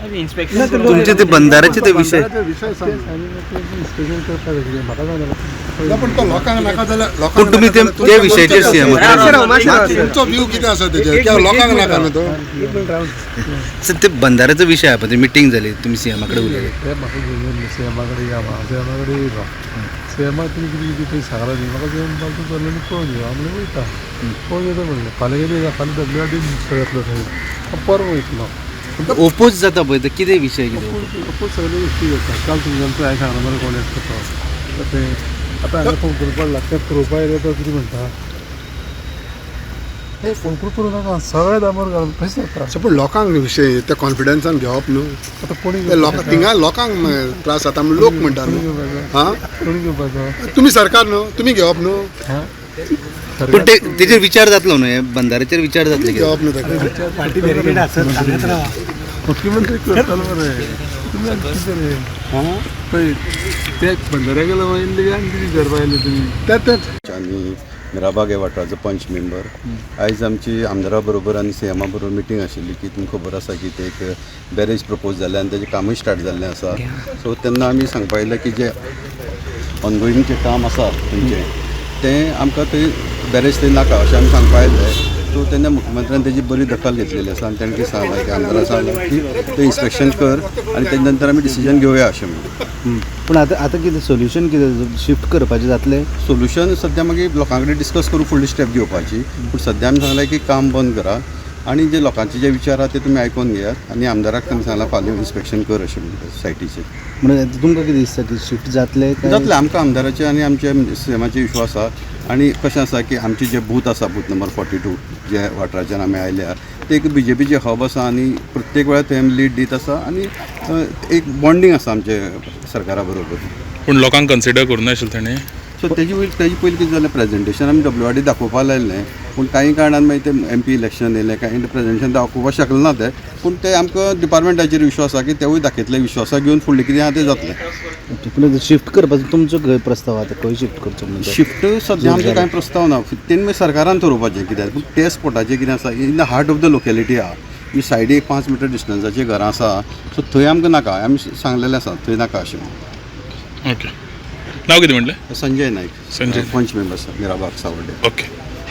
तुमचे ते बंधाऱ्याचे ते विषय पण तुम्ही ते विषयाचेर सीएम तुमचो व्यू कितें आसा तेजेर कित्याक लोकांक नाका न्हू तो सर ते बंधाऱ्याचा विषय आहे पण ते मिटींग झाली तुम्ही सीएमाकडे उलयले सीएमाकडे या सीएमाकडे येयलो सीएमा तुमी कितें कितें सांगला न्ही म्हाका जेवन पालतू चल्लें पळोवन येवं आमलें वयता पळोवन येता म्हणलें फाल्यां कितें फाल्यां WRD येतलो थंय परवा वयतलो ओपोज जाता पळय ते कितें विषय कितें ओपोज सगळे गोष्टी जाता काल तुमच्यान हांवें सांगला मरे कोण येता तें आतां हांगा फोन करपाक लागता पळोवपा येयलो तो कितें म्हणटा हे फोन करूं नाका सगळे दामोर घालून तशें जाता पूण लोकांक विशय ते कॉन्फिडन्सान घेवप न्हू आतां कोणी थिंगा लोकांक त्रास जाता लोक म्हणटा न्हू हां कोणी घेवपाचो तुमी सरकार न्हू तुमी घेवप न्हू पण तेजेर विचार जातलो न्हू हे बंधाऱ्याचेर विचार जातले घेवप न्हू ताका मुख्यमंत्री करतालो मरे तुमी कितें रे हां पळय ते बंधाऱ्या गेलो वयले आनी कितें करपा आयले तुमी तेंच आनी मिराबाग हे वाठाराचो पंच मेंबर आयज आमची आमदारा बरोबर आनी सीएमा बरोबर मिटींग आशिल्ली की तुमकां खबर आसा की ते एक बॅरेज प्रपोज जाल्लें आनी तेजें कामूय स्टार्ट जाल्लें आसा सो तेन्ना आमी सांगपा आयलें की जे ऑनगोईंग जें काम आसा तुमचें तें आमकां थंय बॅरेज थंय नाका अशें आमी सांगपा आयलें सो तेन्ना मुख्यमंत्र्यान तेजी बरी दखल घेतलेली आसा आनी तेणें कितें सांगलां की आमदारान सांगलां की तें इन्स्पेक्शन कर आनी तेजे नंतर आमी डिसिजन घेवया अशें म्हणून पण आतां कितें सोल्युशन कितें शिफ्ट करपाचें जातलें सोल्युशन सद्या मागीर लोकां कडेन डिस्कस करून फुडली स्टेप घेवपाची पूण सद्या आमी सांगलां की काम बंद करा आनी जे लोकांचे जे विचार आसा ते तुमी आयकून घेयात आनी आमदाराक तांणी सांगलां फाल्यां इन्स्पेक्शन कर अशें म्हणटा सायटीचेर म्हणजे तुमकां कितें दिसता की शिफ्ट जातलें जातलें आमकां आमदाराचे आनी आमचे सीएमाचे विश्वास आसा आनी कशें आसा की आमचे जे बूथ आसा बूथ नंबर 42 जे वाठाराच्यान आमी आयल्या ते एक BJPचे हब आसा आनी प्रत्येक वेळार थंय आमी लीड दीत आसा आनी एक बॉन्डिंग आसा आमचे सरकारा बरोबर पूण लोकांक कन्सिडर करूं नाशिल्लें ताणें सो तेजे पयलीं कितें जालें प्रेजेंटेशन आमी WRD दाखोवपा लायलें पूण कांय कारणान मागीर ते MP इलेक्शन येयलें कांय प्रेजेंटेशन दाखोवपाक शकले ना ते पूण ते आमकां डिपार्टमेंटाचेर विश्वास आसा की तेवूय दाखयतले विश्वासाक घेवन फुडलें कितें आसा तें जातलें पूण शिफ्ट करपाचो तुमचो खंय प्रस्ताव आतां खंय शिफ्ट करचो म्हणजे शिफ्ट सद्या आमचो कांय प्रस्ताव ना तेणी मागीर सरकारान थारोवपाचें कित्याक पूण ते स्पॉटाचेर कितें आसा in the heart of the locality आहा ही सायडीक 5 मिटर डिस्टन्साचेर घरां आसा सो थंय आमकां नाका आमी सांगलेलें आसा थंय नाका अशें ओके नांव कितें म्हणलें संजय नायक संजय पंच मेंबर मिराबाग सावर्डे ओके